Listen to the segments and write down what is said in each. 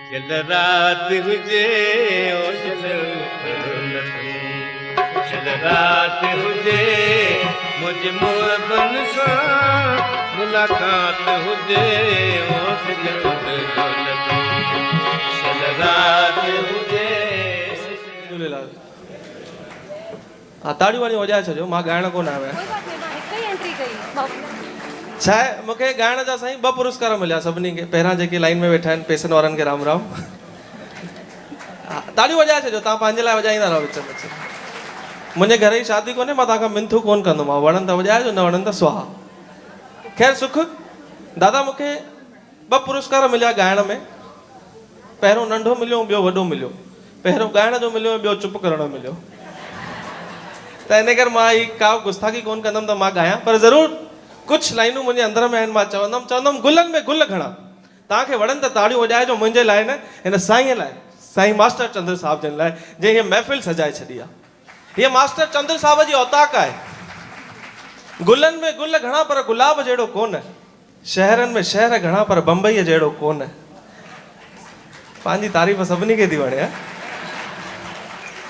चल रात हुजे ओ चल रात हुजे मुझ मोहबन सां मुलाकात हुजे ओ चल रात हुजे। झूलेलाल। हाँ ताड़ियूं वाड़ियूं वॼाए छॾियो, मां ॻाइण कोन आयो आहियां। छा आहे मूंखे ॻाइण जा साईं 2 पुरस्कार मिलिया सभिनी खे। पहिरां जेके लाइन में वेठा आहिनि पैसनि वारनि खे राम राम। ताड़ियूं वॼाए छॾियो, तव्हां पंहिंजे लाइ वॼाईंदा रहो विच विच। मुंहिंजे घर जी शादी कोन्हे, मां तव्हांखां मिंथू कोन कंदोमांव, वणनि त वॼाइजो, न वणनि त स्वाहा। ख़ैर सुख दादा, मूंखे 2 पुरस्कार मिलिया ॻाइण में। पहिरियों नंढो मिलियो, ॿियो वॾो मिलियो। पहिरियों ॻाइण जो मिलियो, ॿियो चुप करण जो मिलियो। त इन करे मां ही का गुस्ताखी कोन कंदुमि त मां ॻायां, पर ज़रूरु कुझु लाइनूं मुंहिंजे अंदर में आहिनि। मां चवंदुमि गुलनि में गुल घणा। तव्हांखे वणनि त ताड़ियूं वॼाइजो, मुंहिंजे लाइ न, हिन साईंअ लाइ, साईं मास्टर चंद्र साहिब जन लाइ, जंहिं हीअ महफ़िल सजाए छॾी आहे। हीअ मास्टर चंद्र साहिब जी औताक आहे। गुलनि में गुल घणा पर गुलाब जहिड़ो कोन, शहरनि में शहर घणा पर बम्बईअ जहिड़ो कोन। पंहिंजी तारीफ़ सभिनी खे थी वणे।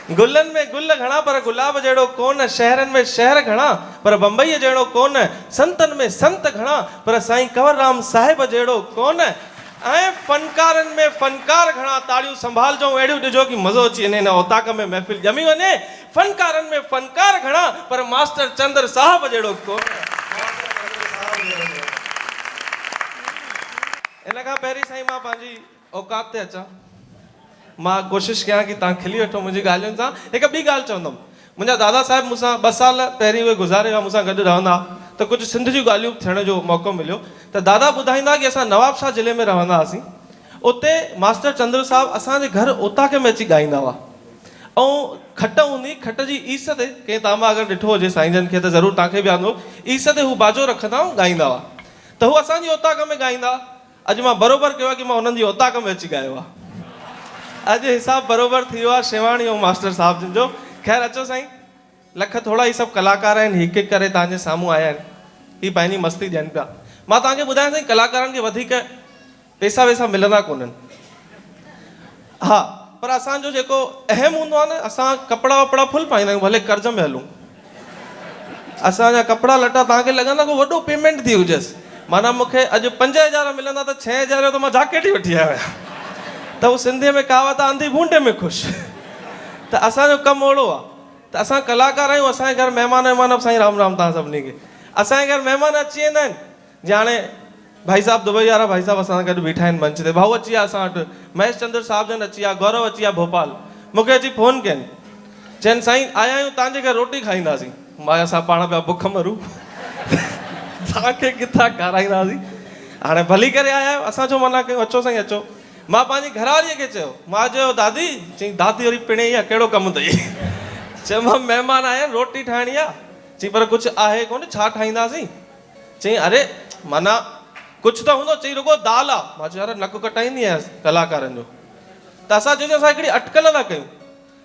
गुलनि में गुल घणा पर गुलाब जहिड़ो कोन, शहरनि में शहर घणा पर बम्बईअ जहिड़ो कोन, संतनि में संत घणा पर साईं कंवरराम साहिब जहिड़ो कोन, ऐं फनकारनि में फनकार घणा। ताड़ियूं संभालजो, अहिड़ियूं ॾिजो कि मज़ो अची वञे, हिन औताक में महफ़िल ॼमी वञे। फनकारनि में फनकार घणा पर मास्टर चंद्र साहिब जहिड़ो कोन। इन खां पहिरीं साईं मां पंहिंजी औकात ते अचां। मां कोशिशि कयां कि तव्हां खिली वठो मुंहिंजी ॻाल्हियुनि सां। हिकु ॿी ॻाल्हि चवंदुमि, मुंहिंजा दादा साहिब मूंसां 2 साल पहिरीं उहे गुज़ारे विया, मूंसां गॾु रहंदा, त कुझु सिंध जूं ॻाल्हियूं थियण जो मौक़ो मिलियो। त दादा ॿुधाईंदा कि असां नवाबशाह ज़िले में रहंदा हुआसीं। उते मास्टर चंद्र साहिब असांजे घर ओताक में अची ॻाईंदा हुआ। ऐं खट हूंदी, खट जी ईस ते, कंहिं तव्हां अगरि ॾिठो हुजे साईं जन खे त ज़रूरु तव्हांखे बि यादि हूंदो, ईस ते हू बाजो रखंदा ऐं ॻाईंदा हुआ। त हू असांजी औताक में ॻाईंदा। अॼु मां बराबरि कयो आहे कि मां हुननि जी औताक में अची ॻायो आहे। अॼु हिसाब बराबरि थी वियो आहे शेवाणी ऐं मास्टर साहिब जन जो। ख़ैर अचो साईं, लख थोड़ा ही सभु कलाकार आहिनि, हिकु हिकु करे तव्हांजे साम्हूं आया आहिनि, ही पंहिंजी मस्ती ॾियनि पिया। मां तव्हांखे ॿुधायां साईं, कलाकारनि खे वधीक पैसा वैसा मिलंदा कोन्हनि। हा, पर असांजो जेको अहम हूंदो आहे न, असां कपिड़ा वपिड़ा फुल पाईंदा आहियूं, भले कर्ज़ में हलूं। असांजा कपिड़ा लटा तव्हांखे लॻंदा को वॾो पेमेंट थी हुजेसि। माना मूंखे अॼु 5000 मिलंदा त 6000 जो त मां जैकेट ई वठी आयो आहियां। त उहो सिंधीअ में कहावत आहे, अंधी बूंदे में ख़ुशि। त असांजो कमु ओड़ो आहे। त असां कलाकार आहियूं, असांजे घर महिमान वहिमान, साईं राम राम तव्हां सभिनी खे। असांजे घर महिमान अची वेंदा आहिनि, जीअं हाणे भाई साहब दुबई वारा भाई साहब असां सां गॾु बीठा आहिनि मंच ते। भाऊ अची विया असां वटि, महेश चंद्र साहिब जन अची विया, गौरव अची विया भोपाल। मूंखे अची फ़ोन कयनि, चइनि साईं आया आहियूं तव्हांजे घर रोटी खाईंदासीं। मां असां पाण पिया बुख मरूं, तव्हांखे किथां खाराईंदासीं। हाणे भली करे आया आहियो, असां छो मना कयूं, अचो साईं अचो। मां पंहिंजी घरवारीअ खे चयो, मां चयो दादी, चईं दादी वरी पिणे आहे, कहिड़ो कमु अथई। चयो मां महिमान आया आहिनि, रोटी ठाहिणी आहे। चईं पर कुझु आहे कोन, छा ठाहींदासीं। चईं अरे माना कुझु त हूंदो। चईं रुगो दाल आहे। मां चयो यार नक कटाईंदी आहियां कलाकारनि जो। त असां चयोसीं असां हिकिड़ी अटकल था कयूं,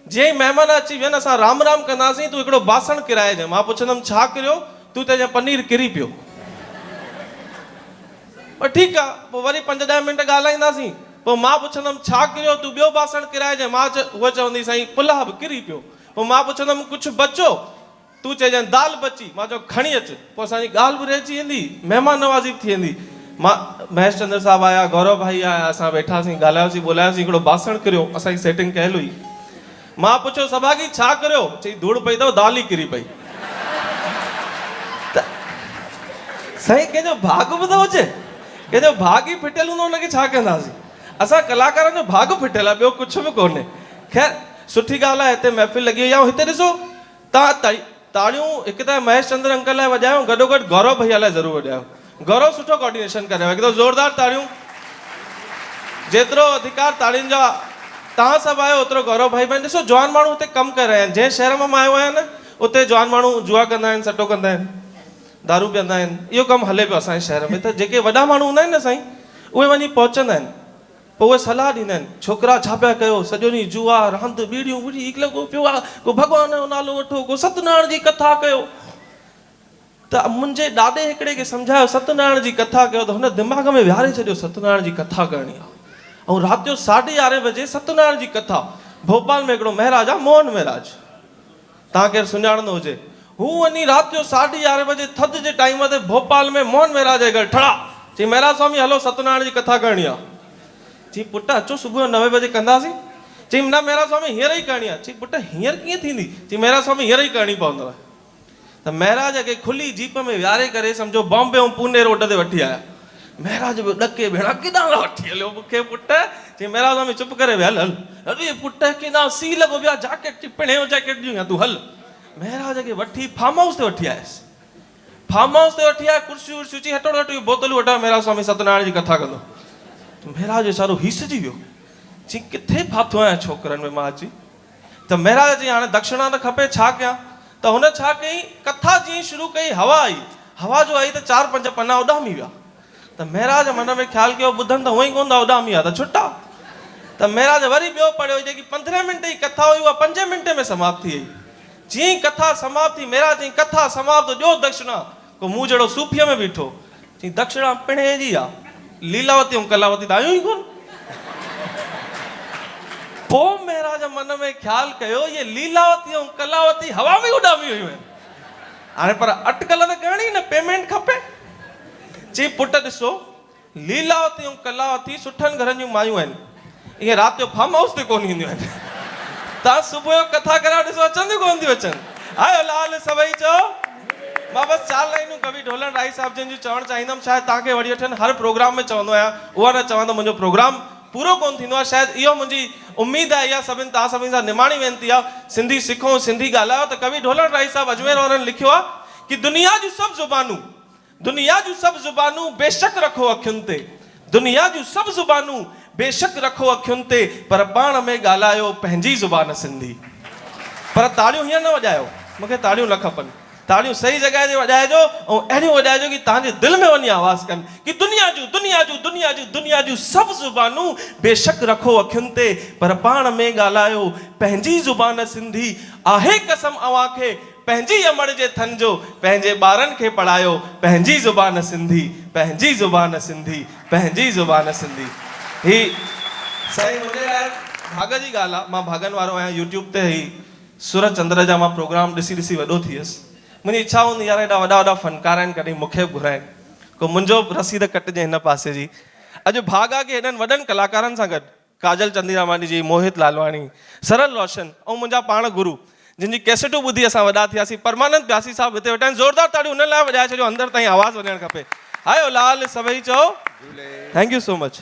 जीअं ई महिमान अची वियनि असां राम राम कंदासीं, तूं हिकिड़ो बासण किराइजांइ। मां पुछंदुमि छा किरियो, तूं त पनीर किरी पियो। पर ठीकु आहे, पोइ वरी 5-10 मिंट ॻाल्हाईंदासीं। पोइ मां पुछंदुमि छा किरियो, तूं ॿियो बासण किराइजांइ। मां उहा चवंदी साईं पुलाउ बि किरी पियो। पोइ मां पुछंदुमि कुझु बचो, तूं चइजांइ दाल बची। मां चयो खणी अचु। पोइ असांजी ॻाल्हि बि रहिजी वेंदी, महिमान नवाज़ी बि थी वेंदी। मां महेश चंद्र साहिब आया, गौरव भाई आया, असां वेठासीं, ॻाल्हायोसीं ॿोलायोसीं, हिकिड़ो बासण किरियो, असांजी सेटिंग कयल हुई। मां पुछियो सभागी छा किरियो। चई धूड़ पई अथव, दाल ई किरी पई। त साईं कंहिंजो भाग बि त हुजे, कंहिंजो भाग ई फिटियल हूंदो, हुनखे छा कंदासीं। असां कलाकारनि जो भाग फिटियल आहे, ॿियो कुझु बि कोन्हे। ख़ैर सुठी ॻाल्हि आहे, हिते महफ़िल लॻी वई आहे। हिते ॾिसो तव्हां ताड़ियूं हिकु त महेश चंद्र अंकल लाइ वॼायो, गॾोगॾु गौरव भैया लाइ ज़रूरु वॼायो। गौरव सुठो कोऑर्डिनेशन करे हिकु त ज़ोरदार ताड़ियूं। जेतिरो अधिकार ताड़ियुनि जा तव्हां सभु आहियो, ओतिरो गौरव भाई बि। ॾिसो जवान माण्हू हुते कमु करे रहिया आहिनि। जंहिं शहर मां आयो आहियां न, उते जवान माण्हू जुआ कंदा आहिनि, सटो कंदा आहिनि, दारू पीअंदा आहिनि। इहो कमु हले पियो असांजे शहर में। त जेके वॾा माण्हू हूंदा आहिनि न साईं, उहे वञी पहुचंदा आहिनि। पोइ उहे सलाह ॾींदा आहिनि, छोकिरा छा पिया कयो, सॼो ॾींहुं जुआ रांदि बीड़ियूं विड़ी लॻो पियो आहे, को भॻवान जो नालो वठो, को सत्यनारायण जी कथा कयो। त मुंहिंजे ॾाॾे हिकिड़े खे सम्झायो सत्यनारायण जी कथा कयो, त हुन दिमाग़ में विहारे छॾियो सत्यनारायण जी कथा करणी आहे। और रात जो 11:30 बजे सत्यनारायण जी कथा भोपाल में हिकिड़ो महाराज आहे मोहन महाराज, तव्हां केरु सुञाणंदो हुजे, हू वञी रात जो 11:30 बजे थधि जे टाइम ते भोपाल में मोहन महाराज जे घर ठड़ा चई महाराज स्वामी हलो सत्यनारायण जी कथा करणी आहे। चई पुट अचो सुबुह 9 बजे कंदासीं। चई न महाराज स्वामी हींअर ई करणी आहे। चई पुट हींअर कीअं थींदी? चई महाराज स्वामी हींअर ई करणी पवंदव। त महाराज खे खुली जीप में विहारे करे सम्झो बॉम्बे ऐं पुणे रोड ते वठी आया। महाराज बि ॾके भेणा केॾां वठी हलियो मूंखे पुट? चई महाराज स्वामी चुप करे विहल हल। अरे पुट केॾां सी लॻो पिया, जैकेट पिणियो जैकेट ॾियूं तूं हल। महाराज खे वठी फार्म हाउस ते वठी आयसि। फार्म हाउस ते वठी आया, कुर्सियूं वुर्सियूं चई हटो हटो बोतलूं वठा, महाराज स्वामी सत्यनारायण जी कथा कंदो। महाराज वीचारो हीसजी वियो, चई किथे फाथो आहियां छोकिरनि में मां अची। त महाराज चई हाणे दक्षिणा त खपे, छा कयां? त हुन छा कई, कथा जीअं शुरू कई हवा आई, हवा जो आई त 4-5 पन्ना उॾामी विया। त महाराज मन में ख़्यालु कयो ॿुधनि त हूअं ई कोन था उॾामी विया त छुटा। त महाराज वरी ॿियो पढ़ियो, जेकी 15 मिंट जी कथा हुई उहा 5 मिंटे में समाप्त थी वई। जीअं ई कथा समाप्त थी महाराज चई कथा समाप्त, ॾियो दक्षिणा। को मूं जहिड़ो सूफीअ में बीठो, चई दक्षिणा पिणे जी आहे, लीलावती ऐं कलावती त आयूं ई कोन। पोइ महाराज मन में ख़्यालु कयो ये लीलावती ऐं कलावती हवा में उॾामी हुयूं आहिनि, हाणे पर अटकल त करणी न, पेमेंट खपे। चई पुट ॾिसो लीलावती ऐं कलावती सुठनि घरनि जूं मायूं आहिनि, इहे राति जो फार्म हाउस ते कोन ईंदियूं आहिनि। तव्हां सुबुह जो कथा करायो ॾिसो अचनि कोन थियूं अचनि। आयो लाल सभई चओ। मां बसि 4 लाइनूं कवि ढोलण राई साहिब जन जूं चवणु चाहींदुमि, शायदि तव्हांखे वठी वठनि, हर प्रोग्राम में चवंदो आहियां, उहा न चवां त मुंहिंजो प्रोग्राम पूरो कोन थींदो आहे। शायदि इहो मुंहिंजी उमेदु आहे, इहा तव्हां सभिनी सां निमाणी वेनिती आहे, सिंधी सिखो सिंधी ॻाल्हायो। त कवि ढोलण राई साहिब अजमेर वारनि लिखियो आहे कि दुनिया जूं सभु ज़ुबानूं बेशक रखो अखियुनि ते, दुनिया जूं सभु ज़ुबानूं बेशक रखो अखियुनि ते, पर पाण में ॻाल्हायो पंहिंजी ज़ुबान सिंधी। पर ताड़ियूं हीअं न वॼायो, मूंखे ताड़ियूं न खपनि, ताड़ियूं सही जॻह ते वॼाइजो ऐं अहिड़ियूं वॼाइजो कि तव्हांजे दिलि में वञी आवाज़ कनि कि दुनिया जूं सभु ज़ुबानूं बेशक रखो अखियुनि ते, पर पाण में ॻाल्हायो पंहिंजी ज़ुबान सिंधी। आहे कसम अव्हां खे पंहिंजी अमड़ जे थन जो, पंहिंजे ॿारनि खे पढ़ायो पंहिंजी ज़ुबान सिंधी, पंहिंजी ज़ुबान सिंधी, पंहिंजी ज़ुबान सिंधी। ही साईं मुंहिंजे लाइ भाग जी ॻाल्हि आहे, मां भागनि वारो आहियां। यूट्यूब ते ही सूरज चंद्र जा मां प्रोग्राम ॾिसी वॾो थी वियुसि। मुंहिंजी इच्छा हूंदी यार एॾा वॾा फनकार आहिनि, कॾहिं मूंखे बि घुराइनि, को मुंहिंजो रसीद कटिजे हिन पासे जी। अॼु भाग आहे कि हेॾनि वॾनि कलाकारनि सां गॾु काजल चंदीरामानी जी, मोहित लालवाणी, सरल रोशन ऐं मुंहिंजा पाण गुरु जिन जी कैसेटूं ॿुधी असां वॾा थियासीं, परमानंद प्यासी साहिबु हिते वेठा आहिनि। ज़ोरदार ताड़ियूं हुन लाइ वॼाए छॾियो, अंदरि ताईं आवाज़ वञणु खपे। आयो लाल सभई चओ। Thank you so much.